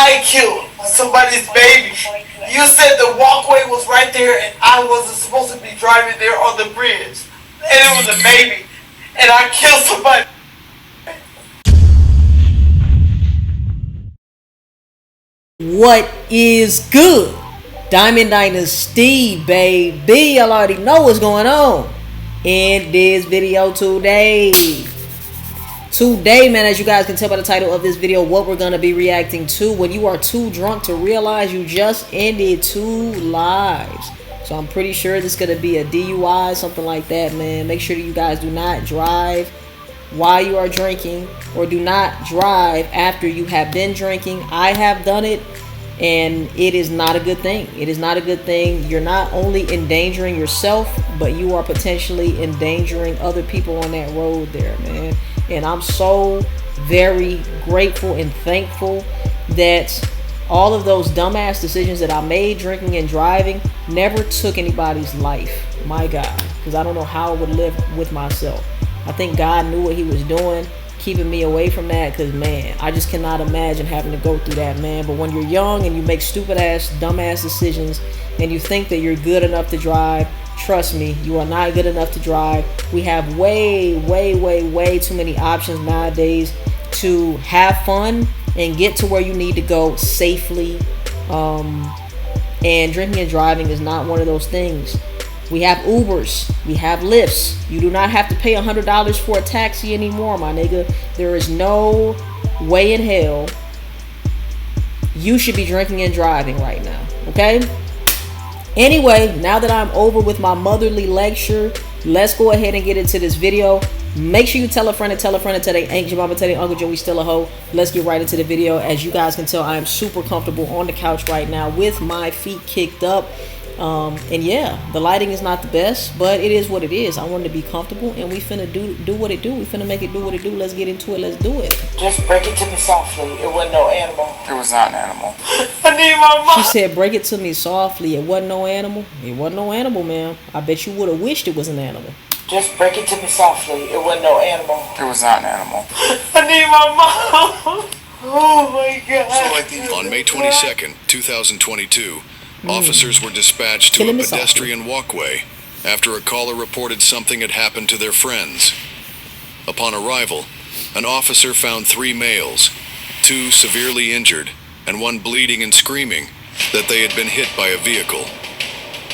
I killed somebody's baby. You said the walkway was right there and I wasn't supposed to be driving there on the bridge. And it was a baby. And I killed somebody. What is good? Diamond Dynasty, baby. Y'all already know what's going on in this video today. Man, as you guys can tell by the title of this video, what we're going to be reacting to when you are too drunk to realize you just ended 2 lives. So I'm pretty sure this is going to be a DUI, something like that, man. Make sure that you guys do not drive while you are drinking, or do not drive after you have been drinking. I have done it, and it is not a good thing. It is not a good thing. You're not only endangering yourself, but you are potentially endangering other people on that road there, man. And I'm so very grateful and thankful that all of those dumbass decisions that I made drinking and driving never took anybody's life. My God, because I don't know how I would live with myself. I think God knew what he was doing, keeping me away from that, because, man, I just cannot imagine having to go through that, man. But when you're young and you make stupid-ass, dumbass decisions and you think that you're good enough to drive, trust me, you are not good enough to drive. We have way too many options nowadays to have fun and get to where you need to go safely. And drinking and driving is not one of those things. We have Ubers, we have Lyfts. You do not have to pay $100 for a taxi anymore, my nigga. There is no way in hell you should be drinking and driving right now, okay? Anyway, now that I'm over with my motherly lecture, let's go ahead and get into this video. Make sure you tell a friend and tell a friend and tell their Aunt Mama, tell their Uncle Joey still a hoe. Let's get right into the video. As you guys can tell, I am super comfortable on the couch right now with my feet kicked up. And yeah, the lighting is not the best, but it is what it is. I wanted to be comfortable, and we finna do what it do. We finna make it do what it do. Let's get into it. Let's do it. Just break it to me softly. It wasn't no animal. It was not an animal. I need my mom. She said, break it to me softly. It wasn't no animal. It wasn't no animal, man. I bet you would have wished it was an animal. Just break it to me softly. It wasn't no animal. It was not an animal. I need my mom. Oh my God. On May 22nd, 2022, officers were dispatched to a pedestrian walkway after a caller reported something had happened to their friends. Upon arrival, an officer found 3 males, 2 severely injured, and 1 bleeding and screaming that they had been hit by a vehicle.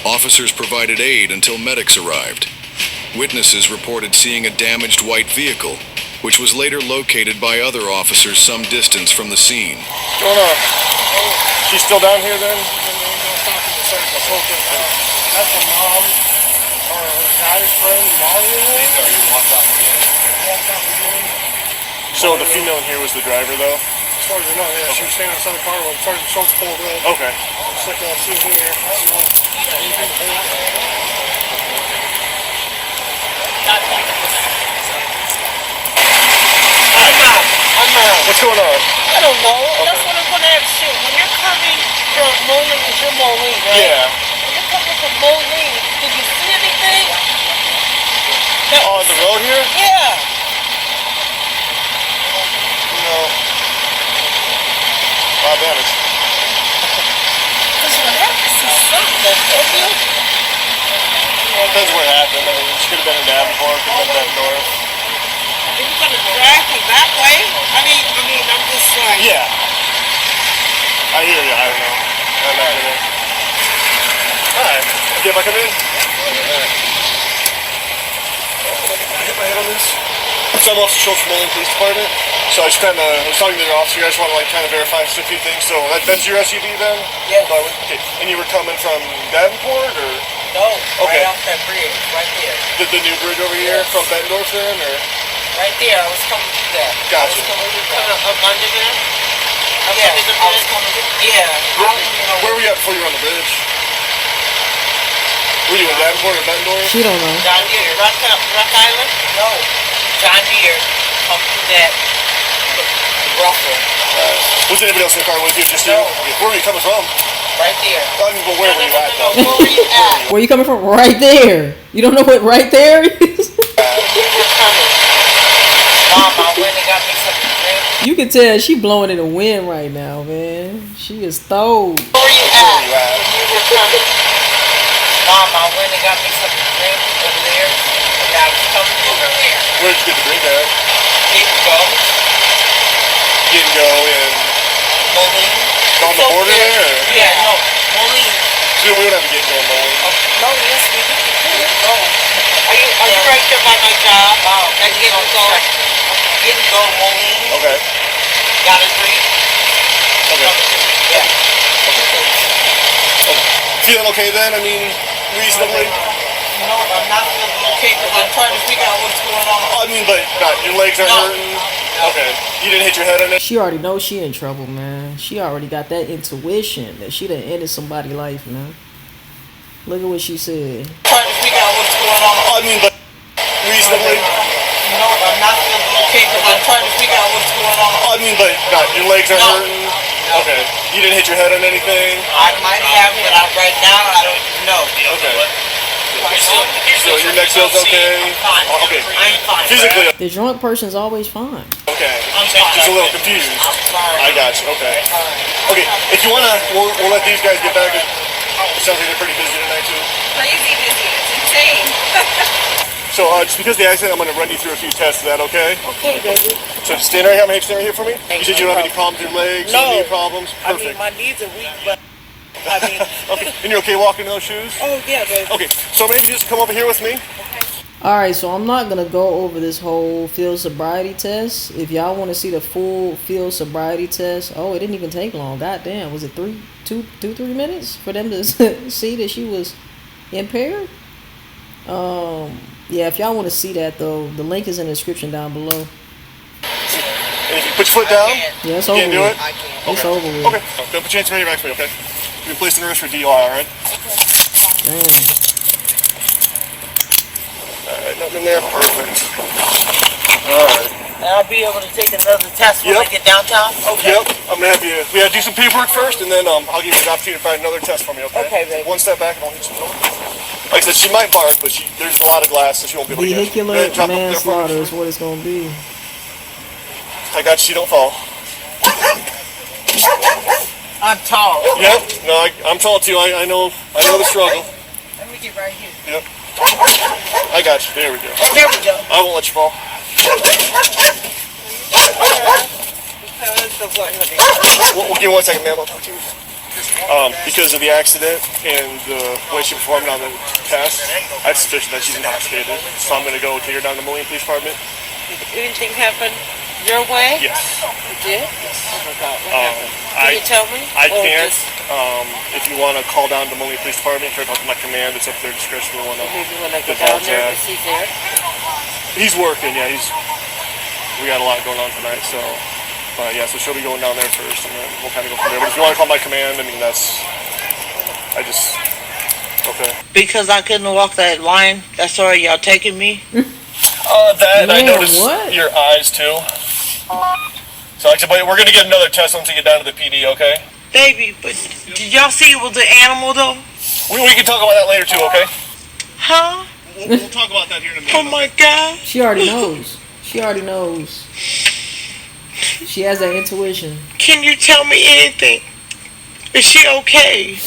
Officers provided aid until medics arrived. Witnesses reported seeing a damaged white vehicle, which was later located by other officers some distance from the scene. What's going on? She's still down here then? That's a mom or a guy's friend, So the female in here was the driver though? As far as I know, yeah, she was standing outside the car when Sergeant Schultz pulled up. Okay. Just like I see here. I'm not. What's going on? I don't know. That's what I'm gonna ask you. When you're coming from Moline, because you're Moline, right? Yeah. When you're coming from Moline, did you see anything? On the road here? Yeah. No. Not damaged. Because you have to see something, don't you? Well, it depends where it happened. I mean, she could have been in Davenport, could have been back north. Are you gonna drag me that way? I mean, I'm just like. Yeah. I hear you. I don't know. I'm not gonna. Alright. Okay, if I come in? Alright. Can I get my head on this? So I'm Officer Schultz from Moline Police Department. So I just kind of was talking to the officer. I just want to like kind of verify just a few things. So that's your SUV then? Yeah. Okay. And you were coming from Davenport or? No. Okay. Right off that bridge, right there. The new bridge over here from Bettendorf then, or? Right there. I was coming through that. Gotcha. I was coming up under there. Yeah. I was coming through. Yeah. Where were you at before you were on the bridge? Were you in Davenport or Bettendorf? She don't know. John Deere. Rock Island? No. John Deere. Come through that. Ruffle. Was anybody else in the car with you? Just you? No. Okay. Where were you coming from? Right there. I mean, but where were you at though? Where were you at? Where you coming from? Right there. You don't know what right there is? We were coming. Mom, I went and got me some drink. You can tell she blowing in the wind right now, man. She is throwed. Where you at? You were coming. Mom, I went and got me some drink over there. And I was coming over there. Where'd you get the drink at? Didn't go. Didn't go in. Moline. On the border there? Or? Yeah, no. Moline. So we don't have to get going Moline. No, yes, we do. Didn't go. Are you right there by my job? Wow. That didn't go. Didn't go Moline. Okay. Got a drink. Okay. Yeah. Feeling okay then? I mean, reasonably? No, I'm not feeling okay because I'm trying to figure out what's going on. I mean, but your legs aren't hurting? Okay. You didn't hit your head on it? She already knows she in trouble, man. She already got that intuition that she done ended somebody's life, man. Look at what she said. Trying to figure out what's going on. I mean, but reasonably? No, I'm not feeling okay because I'm trying to figure out what's going on. I mean, but your legs aren't hurting? Okay. You didn't hit your head on anything? I might have, but right now I don't know. Okay. So your neck feels okay? Fine. Okay. I'm fine. Physically The drunk person's always fine. okay. I'm fine. Just a little confused. I'm fine. I got you. Okay. Okay. If you wanna, we'll let these guys get back. It sounds like they're pretty busy tonight too. Crazy busy. It's insane. So just because of the accident, I'm gonna run you through a few tests. Is that okay? Okay, baby. So just stand right here. I'm gonna stand right here for me. You said you don't have any problems with your legs? No. Any problems? I mean, Perfect. my knees are weak, but I mean, Okay. And you're okay walking in those shoes? oh yeah, baby. Okay. So maybe just come over here with me. Alright, so I'm not gonna go over this whole field sobriety test. If y'all want to see the full field sobriety test, oh, it didn't even take long. God damn, was it 3 minutes for them to see that she was impaired? Yeah, if y'all want to see that though, the link is in the description down below. And if you put your foot down, Yeah, it's you over can't do with. it. I can. It's over with. Okay. Don't put your hands behind your back for me, okay? You're placed in arrest for DUI, alright? Damn. Alright, nothing in there. Perfect. Alright. And I'll be able to take another test when I get downtown. Okay. Yep. I'm gonna have you. We gotta do some paperwork first, and then I'll give you the opportunity to find another test for me, okay? Okay, baby. One step back and I'll hit you. Like I said, she might bark, but there's a lot of glass, so she won't be able to get you. Vehicular Go ahead, drop up there for me. manslaughter is what it's gonna be. I got you. Don't fall. I'm tall. Yep. No, I'm tall too. I know the struggle. Let me get right here. Yep. I got you. There we go. There we go. I won't let you fall. Because of what, honey? We'll give me 1 second, ma'am. I'll talk to you. Because of the accident and the way she performed on the test, I have suspicion that she's intoxicated. So I'm going to go take her down to the Moline Police Department. Anything happen your way? Yes. You did? Oh my God, what happened? Can you tell me? I Or can't. just If you want to call down to Moline Police Department, try to talk to my command. It's up to their discretion. maybe when I get down there, is he there? He's working. Yeah, we got a lot going on tonight, so. Yeah, so she'll be going down there first, and then we'll kind of go from there. But if you want to call my command, I mean, okay. Because I couldn't walk that line, that's why y'all taking me? That, and I Man, noticed what? your eyes, too. So, like I said, but we're going to get another test once we get down to the PD, okay? Baby, but did y'all see it was an animal though? We can talk about that later, too, okay? Huh? We'll talk about that here in a minute. Oh my God. She already knows. She already knows. She has that intuition. Can you tell me anything? Is she okay?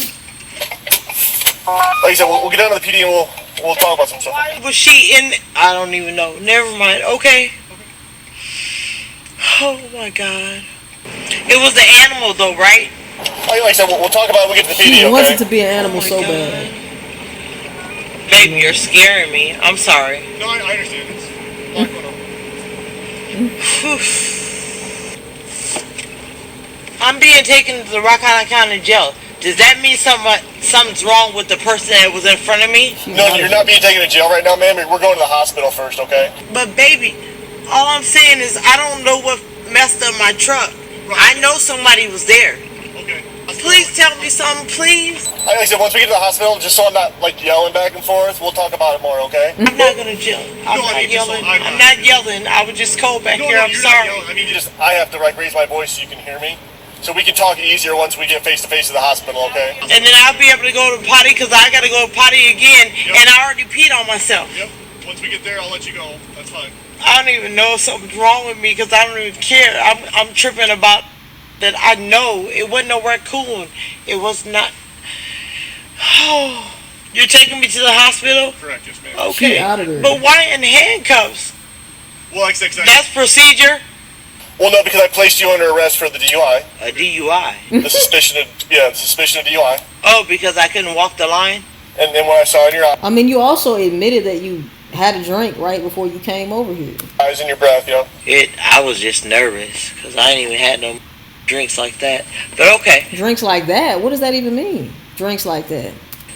Like I said, we'll get down to the PD and we'll talk about some stuff. Was she in? I don't even know. Never mind. Okay. Oh my God. It was the animal though, right? Like I said, we'll talk about it when we get to the PD, She okay? wants it to be an animal Oh my so God. bad. Baby, you're scaring me. I'm sorry. No, I understand. It's a lot going on. I'm being taken to the Rock Island County Jail. Does that mean something's wrong with the person that was in front of me? No, you're not being taken to jail right now, ma'am. We're going to the hospital first, okay? But baby, all I'm saying is I don't know what messed up my truck. I know somebody was there. Okay. Please tell me something, please. Like I said, once we get to the hospital, just so I'm not like yelling back and forth, we'll talk about it more, okay? I'm not gonna yell. I'm not yelling. I'm not yelling. I was just cold back here. I'm sorry. I mean, I have to like raise my voice so you can hear me. So we can talk easier once we get face to face to the hospital, okay? And then I'll be able to go to potty because I gotta go to potty again, and I already peed on myself. Yep. Once we get there, I'll let you go. That's fine. I don't even know if something's wrong with me because I don't even care. I'm tripping about that. I know it wasn't no raccoon. It was not. Oh, you're taking me to the hospital? Correct, yes, ma'am. Okay. She out of there. But why in handcuffs? Well, like exactly. That's procedure. Well, no, because I placed you under arrest for the DUI. A DUI. The suspicion of DUI. Oh, because I couldn't walk the line. And then when I saw it in your I mean, you also admitted that you had a drink right before you came over here. eyes and your breath, yo. I was just nervous because I ain't even had no drinks like that. But okay, Drinks like that? What does that even mean? Drinks like that?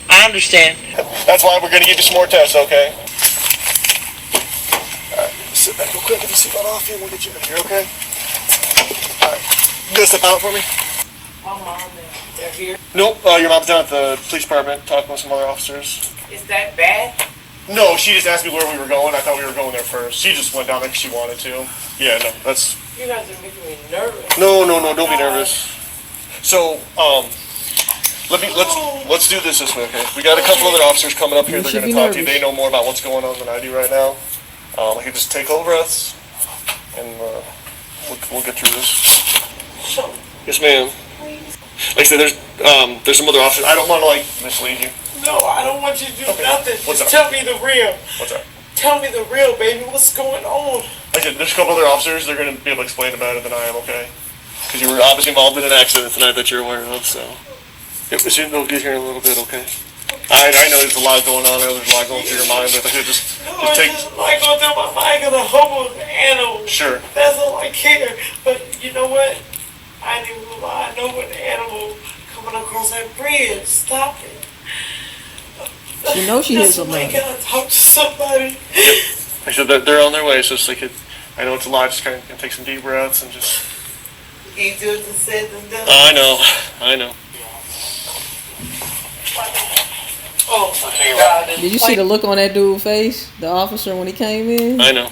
I understand. That's why we're gonna give you some more tests, okay? Alright, sit back real quick, get the seatbelt off here, we'll get you in here, okay? Alright, you gonna step out for me? My mom, they're here. Nope, your mom's down at the police department talking with some other officers. Is that bad? No, she just asked me where we were going. I thought we were going there first. She just went down there because she wanted to. Yeah, no, that's... You guys are making me nervous. No, don't be nervous. So, let's do this way, okay? We got a couple other officers coming up here. You They're should going to be talk to you. nervous. They know more about what's going on than I do right now. I can just take a couple breaths, and we'll get through this. Yes, ma'am. Like I said, there's some other officers. I don't want to mislead you. No, I don't want you to do nothing. What's Just up? tell me the real. What's up? Tell me the real, baby. What's going on? Like I said, there's a couple other officers. They're going to be able to explain about it than I am, okay? Because you were obviously involved in an accident tonight that you're aware of, so... They'll get here in a little bit, okay? I know there's a lot going on. I know there's a lot going through your mind, but just take... Just like going through my mind because I hope it was an animal. Sure. That's all I care. But you know what? I didn't even lie. I know an animal coming across that bridge. Stop it. You know she hit somebody. I gotta talk to somebody. Like I said, they're on their way, so it's like... I know it's a lot. Just kind of take some deep breaths and just... Easier to say than done. I know. Oh my God. Did you see the look on that dude's face? The officer when he came in? I know.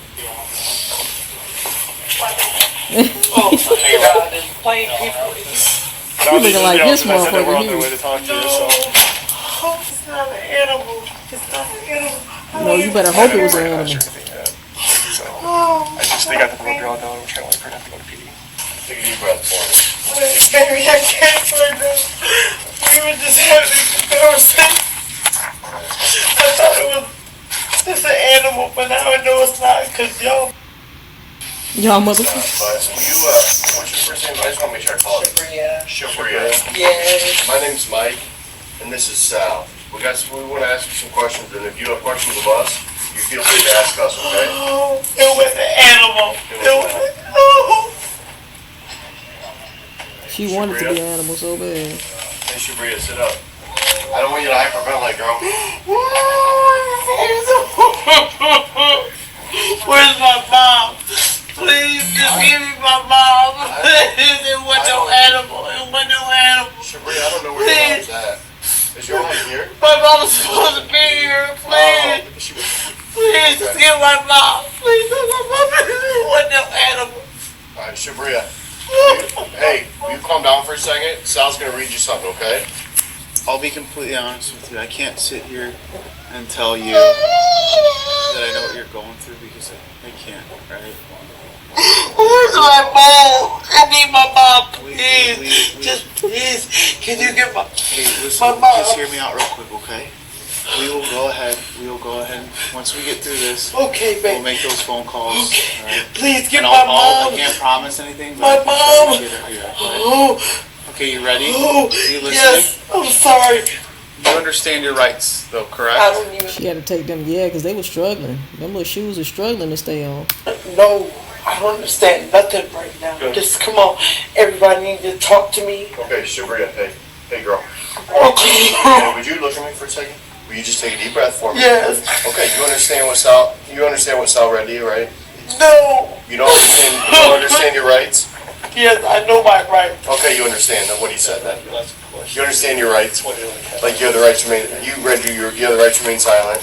Oh my God. And plain people. You looking like this motherfucker We're on their here. way to talk to you, No. so... Oh, it's not an animal. It's not an animal. No, you better hope it was an animal. So, I just, they got the blood draw down. We're trying to wait for them to go to PD. Take a deep breath for me. Baby, I can't right now. We were just having a conversation. I thought it was just an animal, but now I know it's not because y'all. Y'all motherfuckers. What's your first name? I just want to make sure I call it. Shubria. Yes. My name's Mike, and this is Sal. We want to ask you some questions, and if you have questions of us, you feel free to ask us, okay? Oh, it was an animal. Oh. She wanted to be an animal so bad. Hey, Shubria, sit up. I don't want you to hyperventilate, girl. Where's my mom? Please, just give me my mom. It was no animal. It was no animal. Shubria, I don't know where your mom's at. Is your mom here? My mom is supposed to be here. Please. Please, just give my mom. Please, my mom. It was no animal. Alright, Shubria. Hey, will you calm down for a second? Sal's gonna read you something, okay? I'll be completely honest with you. I can't sit here and tell you that I know what you're going through because I can't, right? Where's my mom? I need my mom, please. Please. Just please, can you get my... Hey, listen, my mom. just hear me out real quick, okay? We will go ahead. Once we get through this, Okay, we'll baby. make those phone calls. Okay. Alright? Please get And my I mom. can't promise anything, but My I can try mom. to get her here, okay? Oh, Okay, you ready? oh, You listening? yes. I'm sorry. You understand your rights, though, correct? I don't even... She had to take them, because they were struggling. Them little shoes are struggling to stay on. No, I don't understand nothing right now. Good. Just come on. Everybody needs to talk to me. Okay, Shubria, hey girl. Okay. Hey, would you look at me for a second? Will you just take a deep breath for me? Yes. Okay, you understand what Sal read to you, right? No. You don't understand your rights? Yes, I know my right. Okay, you understand what he said then. You understand your rights? Like you have the right to remain, you have the right to remain silent.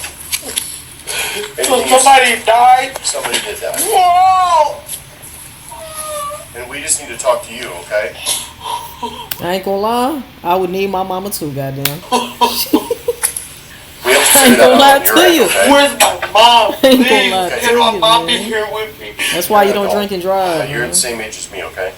So somebody died? Somebody did that. Whoa! And we just need to talk to you, okay? I ain't gonna lie, I would need my mama too, goddamn. We have to ain't gonna lie to you. Where's my mom? I ain't gonna lie to Can my you, mom be man. here with me? That's why you don't drink and drive. You're Man. the same age as me, okay?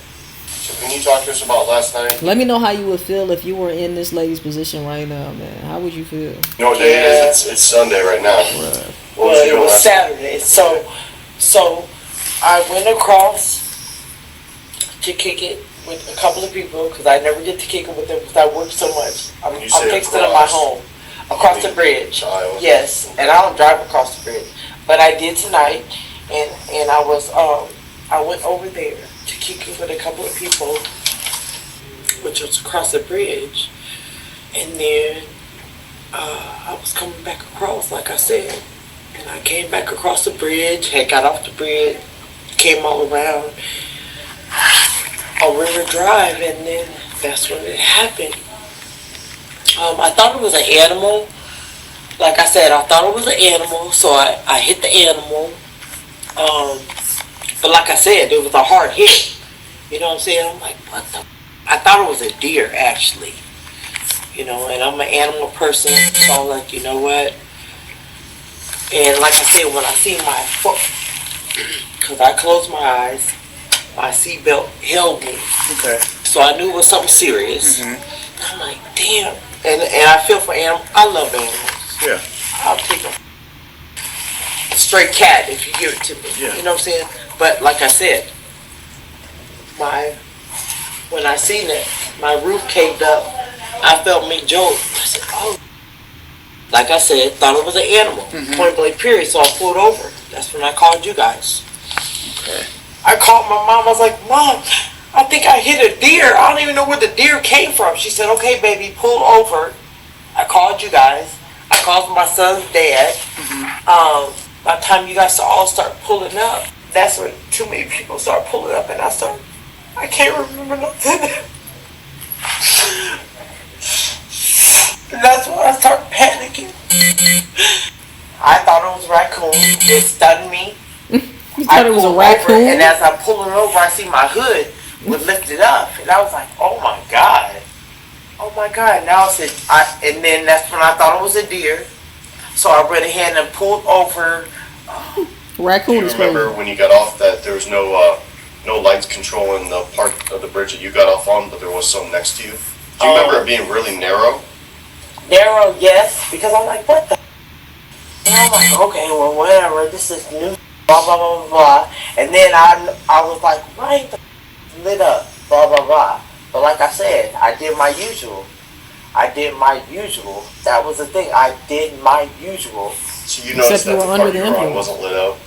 So can you talk to us about last night? Let me know how you would feel if you were in this lady's position right now, man. How would you feel? You know what day it is? It's Sunday right now. Bruh. What was Well, you it doing was last night? Saturday. So I went across to kick it with a couple of people because I never get to kick it with them because I work so much. I'm You say fixed it at my across. home. Across the bridge. Iowa. Yes, and I don't drive across the bridge. But I did tonight, and I was I went over there to kick it with a couple of people, which was across the bridge, and then I was coming back across, like I said, and I came back across the bridge, had got off the bridge, came all around a river drive, and then that's when it happened. I thought it was an animal. Like I said, I thought it was an animal, so I hit the animal. But like I said, it was a hard hit. You know what I'm saying? I'm like, what the? I thought it was a deer, actually. You know, and I'm an animal person, so I'm like, you know what? And like I said, when I see my foot, because I closed my eyes, my seatbelt held me. Okay. So I knew it was something serious. I'm like, damn. And I feel for animals. I love animals. Yeah. I'll take a stray cat if you give it to me. Yeah. You know what I'm saying? But like I said, when I seen it, my roof caved up. I felt me jolt. I said, oh. Like I said, thought it was an animal. Point blank period. So I pulled over. That's when I called you guys. Okay. I called my mom. I was like, Mom, I think I hit a deer. I don't even know where the deer came from. She said, okay, baby, pull over. I called you guys. I called my son's dad. By the time you guys all start pulling up, that's when too many people start pulling up, and I can't remember nothing. And that's when I start panicking. I thought it was a raccoon. It stunned me. You thought it was a pulled over, raccoon? and as I'm pulling over, I see my hood was lifted up, and I was like, "Oh my god, oh my god!" Now and then that's when I thought it was a deer, so I went ahead and pulled over. Do Raccoon you is remember crazy. when you got off that there was no lights controlling the part of the bridge that you got off on, but there was some next to you? Do you remember it being really narrow? Narrow, yes, because I'm like, what the? And I'm like, okay, well, whatever. This is new. Blah blah blah blah blah. And then I was like, why ain't the lit up? Blah blah blah. But like I said, I did my usual. That was the thing. I did my usual. So you noticed that you the were part under the you were on influence. wasn't lit up?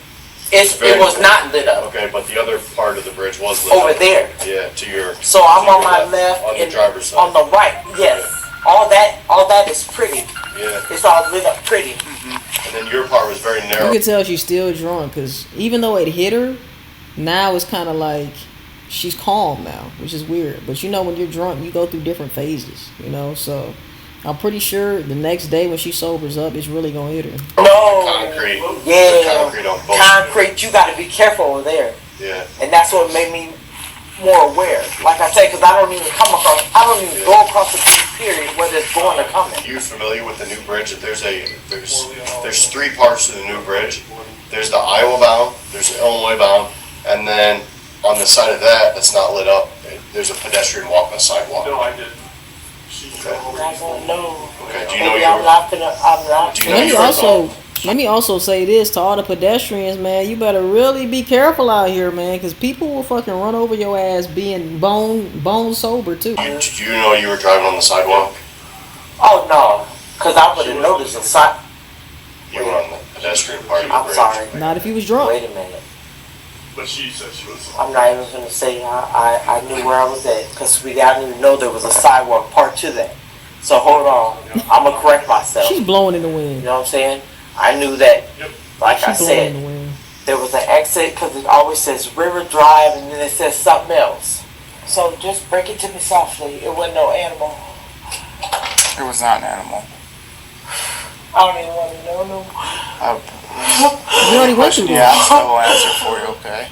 It was not lit up Okay, but the other part of the bridge was lit up. over there. Yeah, to your... So I'm to your on my left on the and driver's side. on the right. Yes. All that is pretty. Yeah, It's all lit up pretty. and then your part was very You narrow. can tell she's still drunk because even though it hit her, now it's kind of like she's calm now, which is weird. But you know, when you're drunk, you go through different phases, you know? So I'm pretty sure the next day when she sobers up, it's really going to hit her. No. Concrete. Yeah. The concrete on both. Concrete. You got to be careful over there. Yeah. And that's what made me more aware. Like I said, because I don't even go across the bridge, period, whether it's going or coming. Are you familiar with the new bridge? That there's three parts to the new bridge. There's the Iowa bound, there's the Illinois bound, and then on the side of that's not lit up, there's a pedestrian walk on the sidewalk. No, I didn't. Okay. I don't know. Okay. Do you know Maybe you I'm were? not gonna. I'm not. Do you know Let me you were also Let me also say this to all the pedestrians, man. You better really be careful out here, man, because people will fucking run over your ass being bone sober, too. Did you know you were driving on the sidewalk? Oh no, because I would have noticed the side. You were on the pedestrian part of the I'm bridge. sorry. Not if you was drunk. Wait a minute. But she said she was. I'm not even gonna say I knew where I was at, because I didn't even know there was a sidewalk part to that. So hold on, I'm gonna correct myself. She's blowing in the You wind. know what I'm saying? I knew that. Like I She's blowing in said, the wind. there was an exit because it always says River Drive and then it says something else. So just break it to me softly. It wasn't no animal. It was not an animal. I don't even want to know no. We already went through Yeah, this. I will answer for you, okay?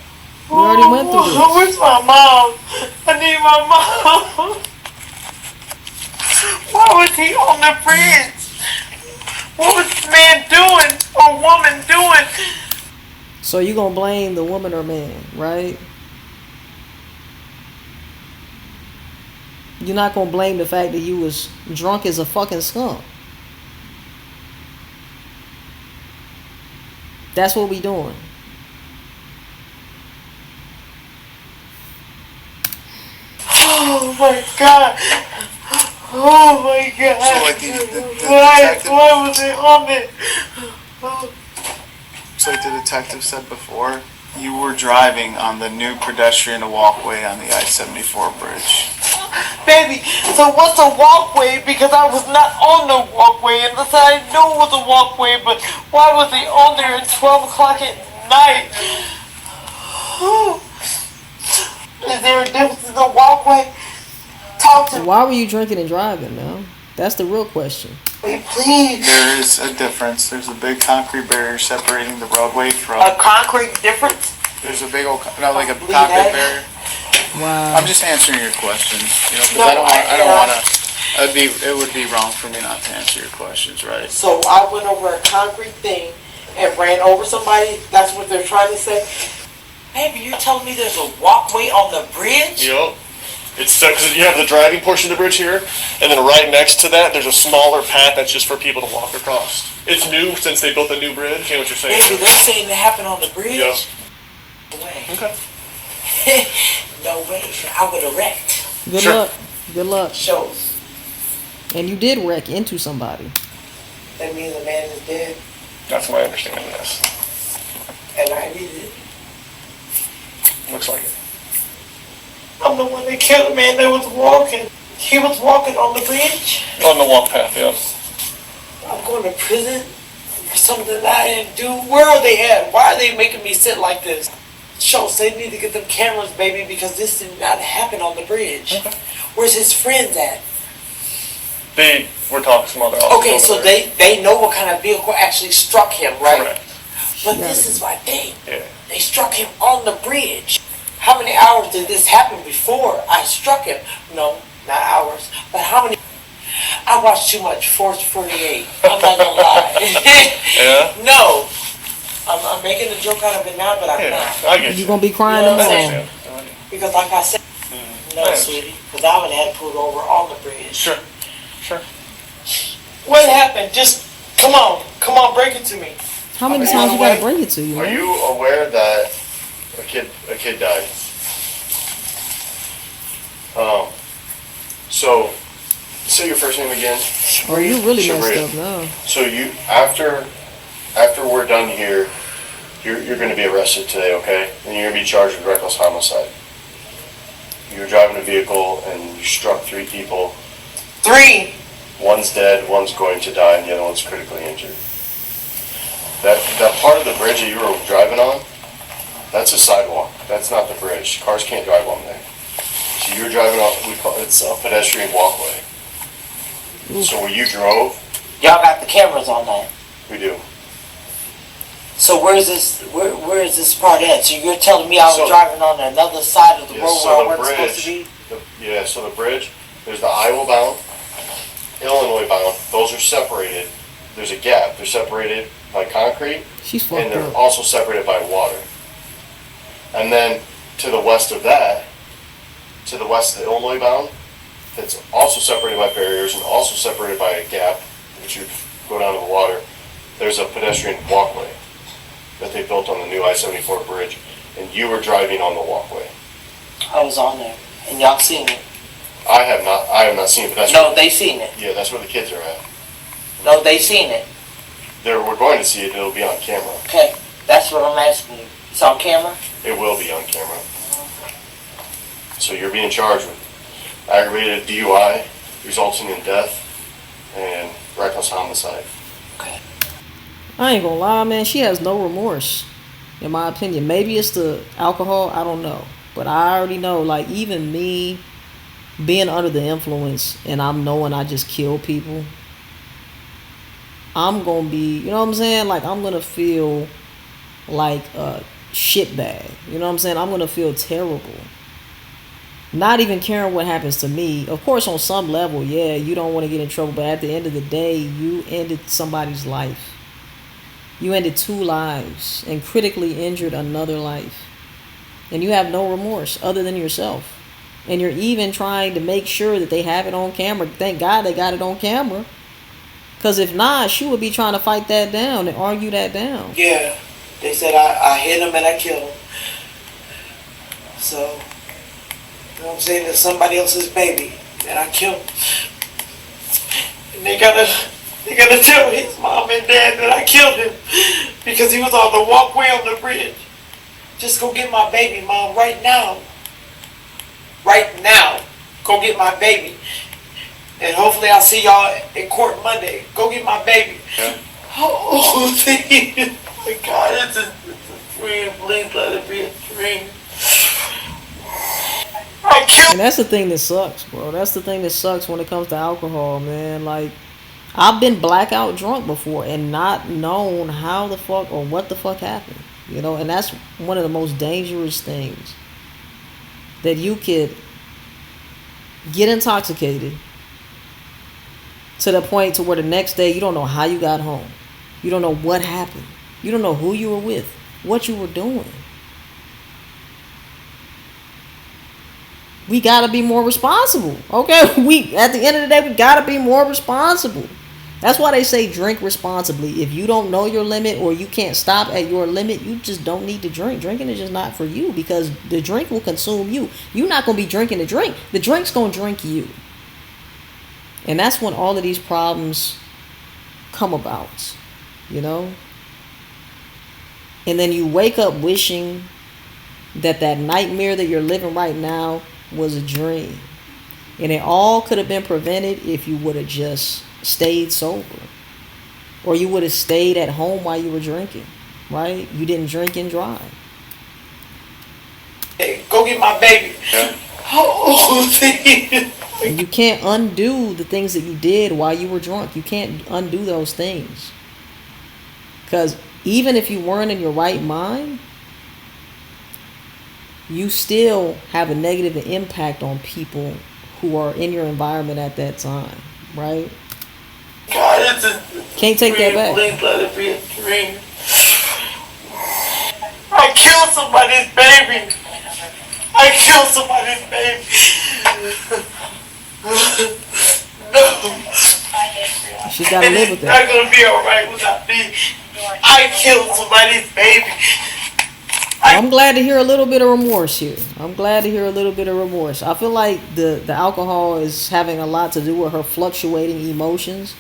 We already went through this. Where's my mom? I need my mom. Why was he on the bridge? What was the man doing or woman doing? So you gonna blame the woman or man, right? You're not gonna blame the fact that you was drunk as a fucking skunk. That's what we doing. Oh my god. Oh my god. So like the detective, Why was it on it? Oh. so like the detective said before, you were driving on the new pedestrian walkway on the I-74 bridge. Baby, so what's a walkway? Because I was not on the walkway, and I knew it was a walkway, but why was he on there at 12 o'clock at night? Is there a difference in the walkway? Talk to me, Why were you drinking and driving, man? That's the real question. please. There is a difference. There's a big concrete barrier separating the roadway from. A concrete difference? There's a big old, no, like a Leave concrete that. barrier. Wow. I'm just answering your questions, you know, because No, I don't I- want to. It would be wrong for me not to answer your questions, right? So I went over a concrete thing and ran over somebody? That's what they're trying to say? Baby, you're telling me there's a walkway on the bridge? Yep. It's stuck because you have the driving portion of the bridge here, and then right next to that, there's a smaller path that's just for people to walk across. It's new since they built the new bridge. Hear what you're saying? Baby, they're saying it happened on the bridge? Yeah. No way. Okay. No way. I would have wrecked. Good Sure. luck. Good luck. Shows. And you did wreck into somebody. That means the man is dead, That's my understanding of this. and I needed it. Looks like it. I'm the one that killed the man that was walking. He was walking on the bridge. On the walk path, yeah. I'm going to prison for something that I didn't do. Where are they at? Why are they making me sit like this? Shows they need to get them cameras, baby, because this did not happen on the bridge. Okay. Where's his friends at? We're talking some other officers. Okay, over so there. they know what kind of vehicle actually struck him, right? Correct. But this is my thing. Yeah. They struck him on the bridge. How many hours did this happen before I struck him? No, not hours. But how many? I watched too much Force 48. I'm not gonna lie. Yeah? No. I'm making a joke out of it now, but I'm Yeah, not. I get You you. gonna be crying You know what I'm tomorrow. Understand. Because like I said, no, Yeah. sweetie. Because I would have had pulled over on the bridge. Sure. Sure. What happened? Just, come on, break it to me. How many By times the you gotta way, bring it to you, Are man? you aware that a kid died? So say your first name again. Oh, you really messed Sharia. up now. So you after we're done here, you're going to be arrested today, okay? And you're going to be charged with reckless homicide. You were driving a vehicle and you struck 3 people. 3. One's dead, one's going to die, and the other one's critically injured. That part of the bridge that you were driving on, that's a sidewalk. That's not the bridge. Cars can't drive on there. So you were driving on, it's a pedestrian walkway. So where you drove, Y'all got the cameras on that. we do. So where is this part at? So you're telling me I was So- driving on another side of the Yeah, road so where I the wasn't supposed to bridge- be? So the bridge, there's the Iowa bound, Illinois bound, those are separated. There's a gap. They're separated by concrete, She's and fucked they're up. also separated by water. And then to the west of that, to the west of the Illinois bound, that's also separated by barriers and also separated by a gap, which you go down to the water. There's a pedestrian walkway that they built on the new I-74 bridge, and you were driving on the walkway. I was on there, and y'all seen it. I have not seen it, but that's No, they seen it. yeah, that's where the kids are at. No, they seen it. We're going to see it. It'll be on camera. Okay, that's what I'm asking you. It's on camera? It will be on camera. So you're being charged with aggravated DUI, resulting in death, and reckless homicide. I ain't gonna lie, man. She has no remorse, in my opinion. Maybe it's the alcohol. I don't know. But I already know, like, even me being under the influence and I'm knowing I just kill people, I'm gonna be, you know what I'm saying? Like, I'm gonna feel like a shitbag. You know what I'm saying? I'm gonna feel terrible. not even caring what happens to me. Of course, on some level, yeah, you don't want to get in trouble, but at the end of the day, you ended somebody's life. You ended 2 lives and critically injured another life. And you have no remorse other than yourself. And you're even trying to make sure that they have it on camera. Thank God they got it on camera. Because if not, she would be trying to fight that down and argue that down. Yeah, they said I hit him and I killed him. So, you know what I'm saying? It's somebody else's baby and I killed him. And they gotta tell his mom and dad that I killed him because he was on the walkway on the bridge. Just go get my baby, Mom, right now. Right now. Go get my baby. And hopefully I'll see y'all in court Monday. Go get my baby. Yeah. Oh, thank you. Oh my God, it's a dream. Please let it be a dream. I killed. And that's the thing that sucks, bro. That's the thing that sucks when it comes to alcohol, man. Like, I've been blackout drunk before and not known how the fuck or what the fuck happened. You know, and that's one of the most dangerous things. That you could get intoxicated to the point to where the next day you don't know how you got home. You don't know what happened. You don't know who you were with, what you were doing. We gotta be more responsible. Okay? We at the end of the day, we gotta be more responsible. That's why they say drink responsibly. If you don't know your limit or you can't stop at your limit, you just don't need to drink. Drinking is just not for you because the drink will consume you. You're not going to be drinking the drink. The drink's going to drink you. And that's when all of these problems come about, you know? And then you wake up wishing that nightmare that you're living right now was a dream. And it all could have been prevented if you would have just stayed sober, or you would have stayed at home while you were drinking, right? You didn't drink and drive. Hey, go get my baby. Yeah. Oh, thank you. And you can't undo the things that you did while you were drunk. You can't undo those things, because even if you weren't in your right mind, you still have a negative impact on people who are in your environment at that time, right? God, it's a Can't take that back. Please let it be a dream. I killed somebody's baby. I killed somebody's baby. No. She's got to live with It's that. not going to be alright without me. I killed somebody's baby. I'm glad to hear a little bit of remorse here. I'm glad to hear a little bit of remorse. I feel like the alcohol is having a lot to do with her fluctuating emotions.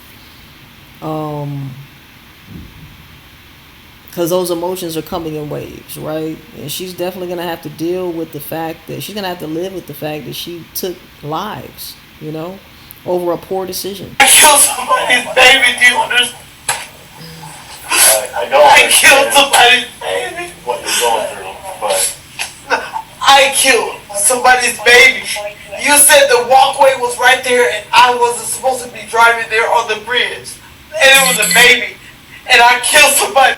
Because those emotions are coming in waves, right? And she's definitely going to have to deal with the fact that she's going to have to live with the fact that she took lives, you know, over a poor decision. I killed somebody's baby, do you understand? I don't I killed understand somebody's baby. what you're going through, but I killed somebody's baby. You said the walkway was right there and I wasn't supposed to be driving there on the bridge. And it was a baby. And I killed somebody.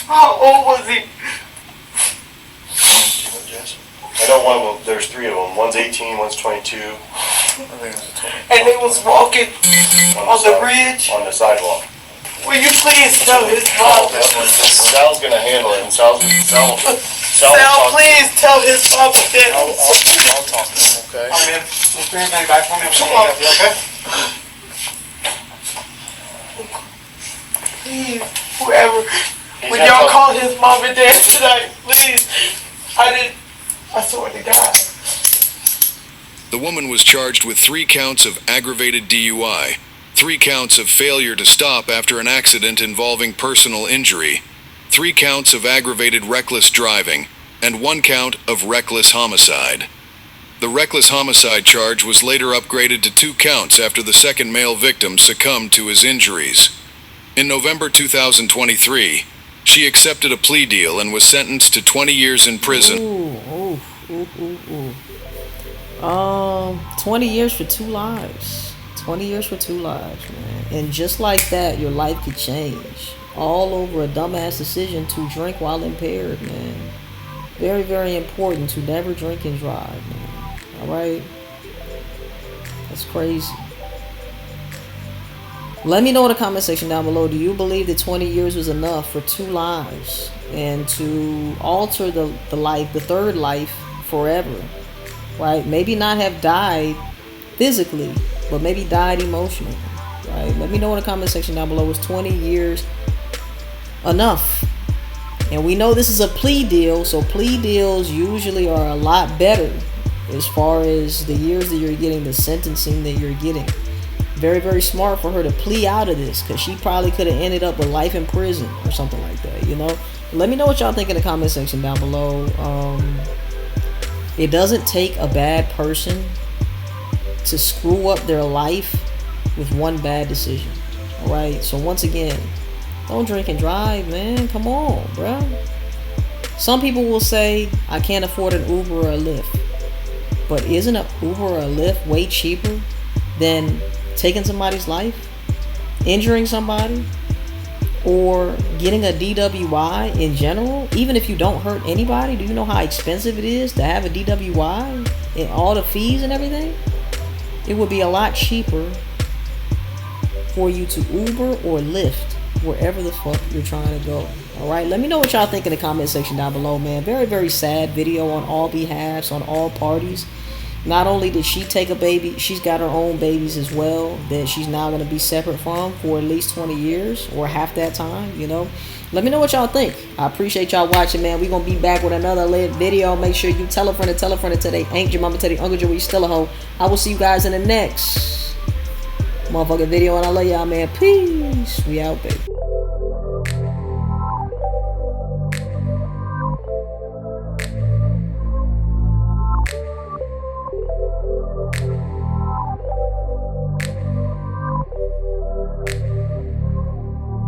How old was he? I know one of them, there's 3 of them. One's 18, one's 22. And they was walking on the bridge. On the sidewalk. Will you please tell his mom? Sal's gonna handle it, and Sal, Sal, please tell his mom that. I'll talk to him, okay? Come on. okay? Please, whoever. When y'all call his mom and dad tonight, please. I swear to God. The woman was charged with 3 counts of aggravated DUI, 3 counts of failure to stop after an accident involving personal injury, 3 counts of aggravated reckless driving, and 1 count of reckless homicide. The reckless homicide charge was later upgraded to 2 counts after the second male victim succumbed to his injuries. In November 2023, she accepted a plea deal and was sentenced to 20 years in prison. 20 years for 2 lives. 20 years for 2 lives, man. And just like that, your life could change. All over a dumbass decision to drink while impaired, man. Very, very important to never drink and drive, man. Alright? That's crazy. Let me know in the comment section down below. Do you believe that 20 years was enough for 2 lives and to alter the life, the third life, forever? Right? Maybe not have died physically, but maybe died emotionally. Right? Let me know in the comment section down below. Was 20 years enough? And we know this is a plea deal, so plea deals usually are a lot better as far as the years that you're getting, the sentencing that you're getting. Very, very smart for her to plea out of this, because she probably could have ended up with life in prison or something like that, you know? Let me know what y'all think in the comment section down below. It doesn't take a bad person to screw up their life with one bad decision. Alright, so once again, don't drink and drive, man. Come on, bro. Some people will say, I can't afford an Uber or a Lyft. But isn't an Uber or a Lyft way cheaper than taking somebody's life, injuring somebody, or getting a DWI in general? Even if you don't hurt anybody, do you know how expensive it is to have a DWI and all the fees and everything? It would be a lot cheaper for you to Uber or Lyft wherever the fuck you're trying to go. Alright, let me know what y'all think in the comment section down below, man. Very, very sad video on all behalves, on all parties. Not only did she take a baby, she's got her own babies as well that she's now going to be separate from for at least 20 years or half that time, you know. Let me know what y'all think. I appreciate y'all watching, man. We're going to be back with another lit video. Make sure you tell a friend until they ain't your mama, tell your uncle Joe, you still a hoe. I will see you guys in the next motherfucking video, and I love y'all, man. Peace. We out, baby.